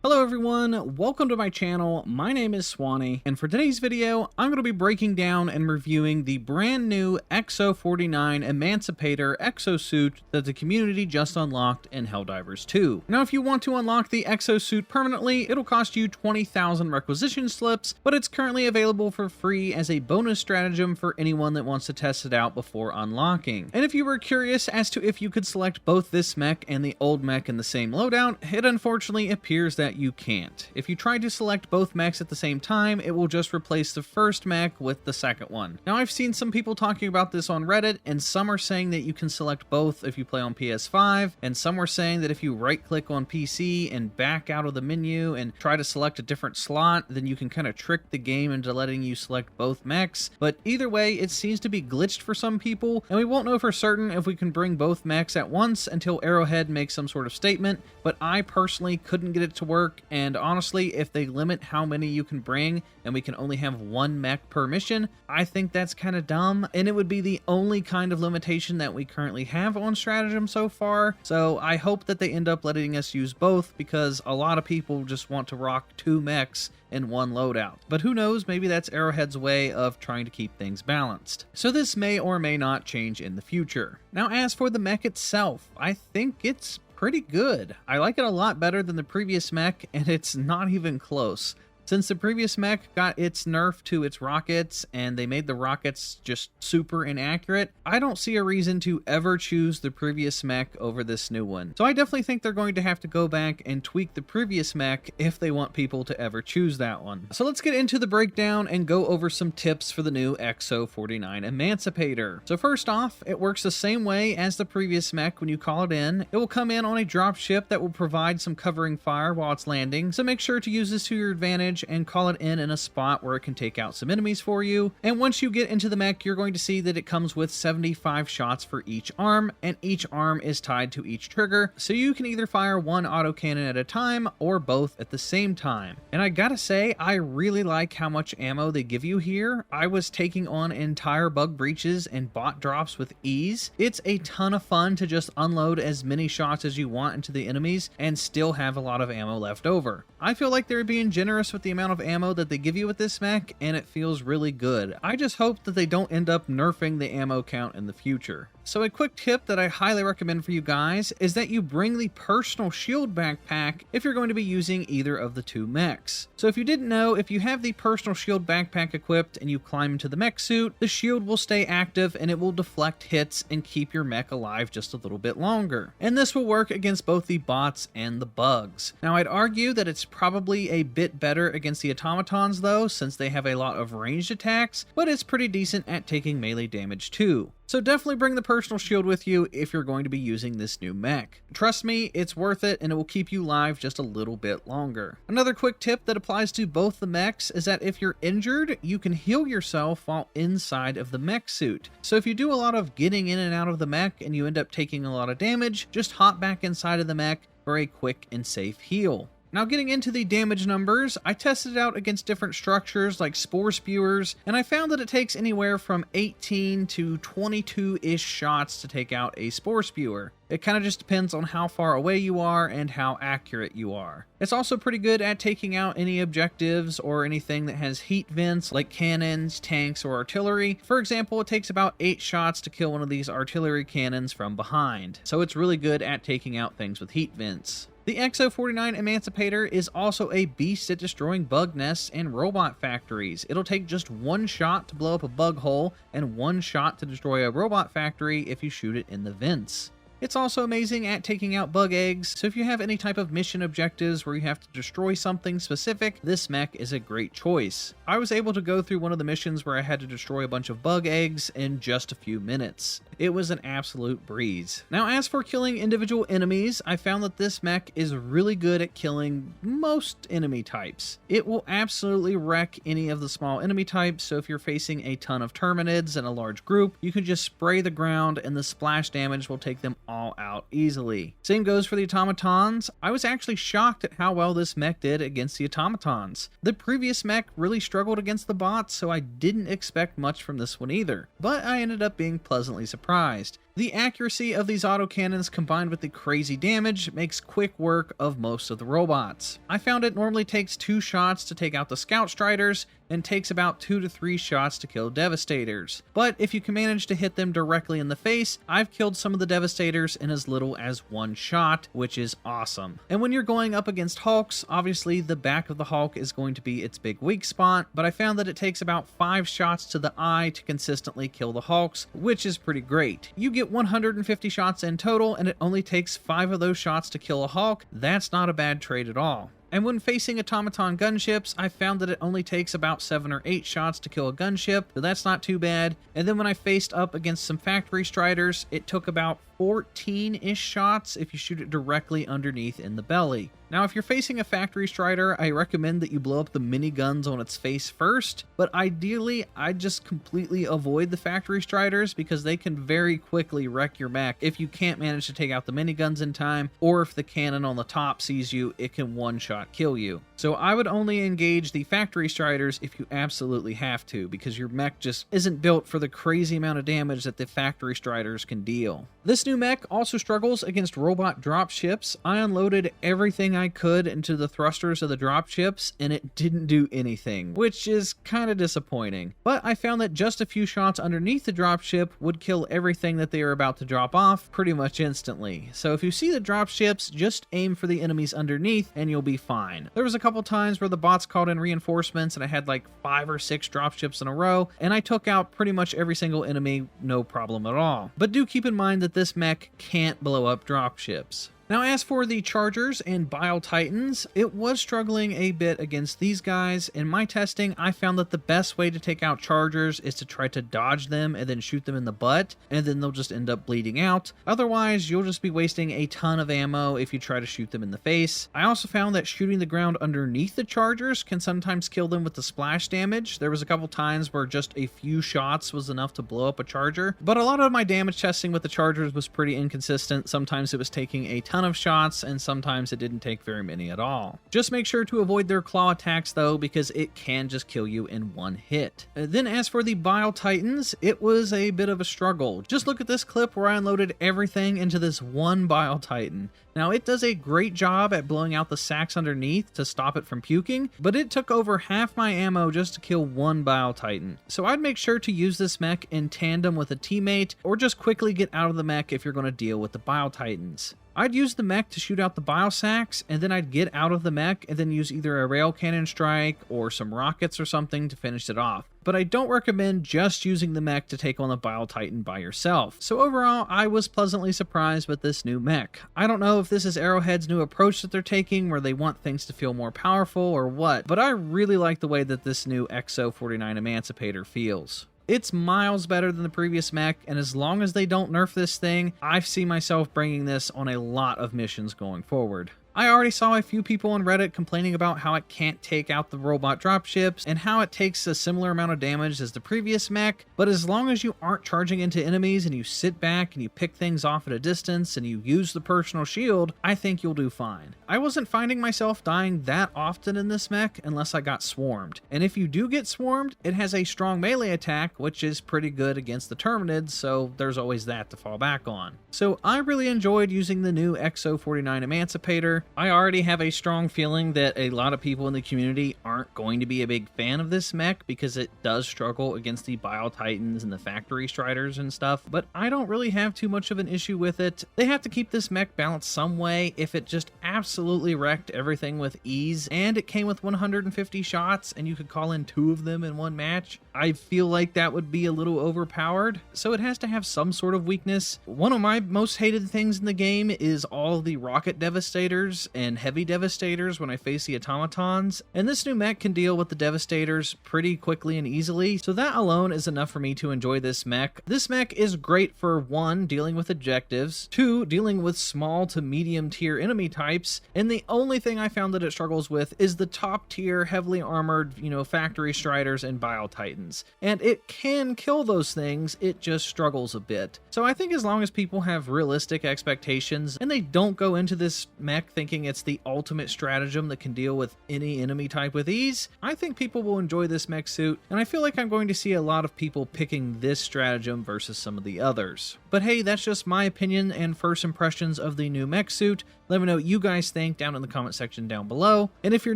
Hello everyone, welcome to my channel. My name is Swanee, and for today's video, I'm going to be breaking down and reviewing the brand new EXO-49 EMANCIPATOR EXOSUIT that the community just unlocked in Helldivers 2. Now, if you want to unlock the EXOSUIT permanently, it'll cost you 20,000 requisition slips, but it's currently available for free as a bonus stratagem for anyone that wants to test it out before unlocking. And if you were curious as to if you could select both this mech and the old mech in the same loadout, it unfortunately appears that you can't. If you try to select both mechs at the same time, it will just replace the first mech with the second one. Now, I've seen some people talking about this on Reddit, and some are saying that you can select both if you play on PS5, and some are saying that if you right-click on PC and back out of the menu and try to select a different slot, then you can kind of trick the game into letting you select both mechs. But either way, it seems to be glitched for some people, and we won't know for certain if we can bring both mechs at once until Arrowhead makes some sort of statement, but I personally couldn't get it to work. And honestly, if they limit how many you can bring and we can only have one mech per mission, I think that's kind of dumb, and it would be the only kind of limitation that we currently have on stratagem so far. So I hope that they end up letting us use both, because a lot of people just want to rock two mechs in one loadout. But who knows, maybe that's Arrowhead's way of trying to keep things balanced. So this may or may not change in the future. Now, as for the mech itself, I think it's pretty good. I like it a lot better than the previous mech, and it's not even close. Since the previous mech got its nerf to its rockets and they made the rockets just super inaccurate, I don't see a reason to ever choose the previous mech over this new one. So I definitely think they're going to have to go back and tweak the previous mech if they want people to ever choose that one. So let's get into the breakdown and go over some tips for the new EXO-49 Emancipator. So first off, it works the same way as the previous mech when you call it in. It will come in on a drop ship that will provide some covering fire while it's landing, so make sure to use this to your advantage and call it in a spot where it can take out some enemies for you. And once you get into the mech, you're going to see that it comes with 75 shots for each arm, and each arm is tied to each trigger, so you can either fire one autocannon at a time or both at the same time. And I gotta say, I really like how much ammo they give you here. I was taking on entire bug breaches and bot drops with ease. It's a ton of fun to just unload as many shots as you want into the enemies and still have a lot of ammo left over. I feel like they're being generous with the amount of ammo that they give you with this mech, and it feels really good. I just hope that they don't end up nerfing the ammo count in the future. So a quick tip that I highly recommend for you guys is that you bring the personal shield backpack if you're going to be using either of the two mechs. So if you didn't know, if you have the personal shield backpack equipped and you climb into the mech suit, the shield will stay active and it will deflect hits and keep your mech alive just a little bit longer. And this will work against both the bots and the bugs. Now, I'd argue that it's probably a bit better against the automatons though, since they have a lot of ranged attacks, but it's pretty decent at taking melee damage too. So definitely bring the personal shield with you if you're going to be using this new mech. Trust me, it's worth it, and it will keep you live just a little bit longer. Another quick tip that applies to both the mechs is that if you're injured, you can heal yourself while inside of the mech suit. So if you do a lot of getting in and out of the mech and you end up taking a lot of damage, just hop back inside of the mech for a quick and safe heal. Now, getting into the damage numbers, I tested it out against different structures like spore spewers, and I found that it takes anywhere from 18 to 22-ish shots to take out a spore spewer. It kind of just depends on how far away you are and how accurate you are. It's also pretty good at taking out any objectives or anything that has heat vents like cannons, tanks, or artillery. For example, it takes about 8 shots to kill one of these artillery cannons from behind, so it's really good at taking out things with heat vents. The EXO-49 Emancipator is also a beast at destroying bug nests and robot factories. It'll take just one shot to blow up a bug hole and one shot to destroy a robot factory if you shoot it in the vents. It's also amazing at taking out bug eggs, so if you have any type of mission objectives where you have to destroy something specific, this mech is a great choice. I was able to go through one of the missions where I had to destroy a bunch of bug eggs in just a few minutes. It was an absolute breeze. Now, as for killing individual enemies, I found that this mech is really good at killing most enemy types. It will absolutely wreck any of the small enemy types, so if you're facing a ton of terminids in a large group, you can just spray the ground and the splash damage will take them all out easily. Same goes for the automatons. I was actually shocked at how well this mech did against the automatons. The previous mech really struggled against the bots, so I didn't expect much from this one either, but I ended up being pleasantly surprised. The accuracy of these autocannons combined with the crazy damage makes quick work of most of the robots. I found it normally takes 2 shots to take out the Scout Striders and takes about 2 to 3 shots to kill Devastators. But if you can manage to hit them directly in the face, I've killed some of the Devastators in as little as 1 shot, which is awesome. And when you're going up against Hulks, obviously the back of the Hulk is going to be its big weak spot, but I found that it takes about 5 shots to the eye to consistently kill the Hulks, which is pretty great. You get 150 shots in total, and it only takes 5 of those shots to kill a Hulk. That's not a bad trade at all. And when facing automaton gunships, I found that it only takes about 7 or 8 shots to kill a gunship, so that's not too bad. And then when I faced up against some factory striders, it took about 14-ish shots if you shoot it directly underneath in the belly. Now, if you're facing a factory strider, I recommend that you blow up the miniguns on its face first, but ideally, I'd just completely avoid the factory striders because they can very quickly wreck your mech if you can't manage to take out the miniguns in time, or if the cannon on the top sees you, it can one-shot kill you. So I would only engage the factory striders if you absolutely have to, because your mech just isn't built for the crazy amount of damage that the factory striders can deal. This new mech also struggles against robot dropships. I unloaded everything I could into the thrusters of the dropships, and it didn't do anything, which is kind of disappointing. But I found that just a few shots underneath the dropship would kill everything that they are about to drop off pretty much instantly. So if you see the dropships, just aim for the enemies underneath and you'll be fine. There was a couple times where the bots called in reinforcements and I had like 5 or 6 dropships in a row, and I took out pretty much every single enemy, no problem at all. But do keep in mind that this mech can't blow up dropships. Now, as for the Chargers and Bile Titans, it was struggling a bit against these guys. In my testing, I found that the best way to take out Chargers is to try to dodge them and then shoot them in the butt, and then they'll just end up bleeding out. Otherwise, you'll just be wasting a ton of ammo if you try to shoot them in the face. I also found that shooting the ground underneath the Chargers can sometimes kill them with the splash damage. There was a couple times where just a few shots was enough to blow up a Charger, but a lot of my damage testing with the Chargers was pretty inconsistent. Sometimes it was taking a ton of shots, and sometimes it didn't take very many at all. Just make sure to avoid their claw attacks though, because it can just kill you in one hit. Then as for the Bile Titans, it was a bit of a struggle. Just look at this clip where I unloaded everything into this one Bile Titan. Now, it does a great job at blowing out the sacks underneath to stop it from puking, but it took over half my ammo just to kill one Bile Titan. So I'd make sure to use this mech in tandem with a teammate, or just quickly get out of the mech if you're going to deal with the Bile Titans. I'd use the mech to shoot out the bile sacks, and then I'd get out of the mech and then use either a rail cannon strike or some rockets or something to finish it off. But I don't recommend just using the mech to take on the Bile Titan by yourself. So overall, I was pleasantly surprised with this new mech. I don't know if this is Arrowhead's new approach that they're taking, where they want things to feel more powerful or what, but I really like the way that this new EXO-49 Emancipator feels. It's miles better than the previous mech, and as long as they don't nerf this thing, I see myself bringing this on a lot of missions going forward. I already saw a few people on Reddit complaining about how it can't take out the robot dropships and how it takes a similar amount of damage as the previous mech, but as long as you aren't charging into enemies and you sit back and you pick things off at a distance and you use the personal shield, I think you'll do fine. I wasn't finding myself dying that often in this mech unless I got swarmed, and if you do get swarmed, it has a strong melee attack, which is pretty good against the Terminids, so there's always that to fall back on. So I really enjoyed using the new EXO-49 Emancipator. I already have a strong feeling that a lot of people in the community aren't going to be a big fan of this mech because it does struggle against the Bile Titans and the Factory Striders and stuff, but I don't really have too much of an issue with it. They have to keep this mech balanced some way. If it just absolutely wrecked everything with ease and it came with 150 shots and you could call in 2 of them in one match, I feel like that would be a little overpowered. So it has to have some sort of weakness. One of my most hated things in the game is all the rocket devastators and heavy devastators when I face the automatons, and this new mech can deal with the devastators pretty quickly and easily, so that alone is enough for me to enjoy this mech. This mech is great for 1, dealing with objectives, 2, dealing with small to medium tier enemy types, and the only thing I found that it struggles with is the top tier heavily armored, factory striders and Bile Titans. And it can kill those things, it just struggles a bit. So I think as long as people have realistic expectations and they don't go into this mech thinking thinking it's the ultimate stratagem that can deal with any enemy type with ease, I think people will enjoy this mech suit, and I feel like I'm going to see a lot of people picking this stratagem versus some of the others. But hey, that's just my opinion and first impressions of the new mech suit. Let me know what you guys think down in the comment section down below. And if you're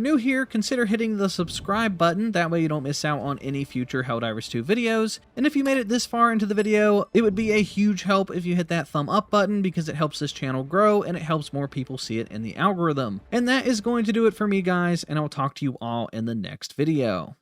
new here, consider hitting the subscribe button, that way you don't miss out on any future Helldivers 2 videos. And if you made it this far into the video, it would be a huge help if you hit that thumb up button, because it helps this channel grow and it helps more people see it in the algorithm. And that is going to do it for me, guys, and I'll talk to you all in the next video.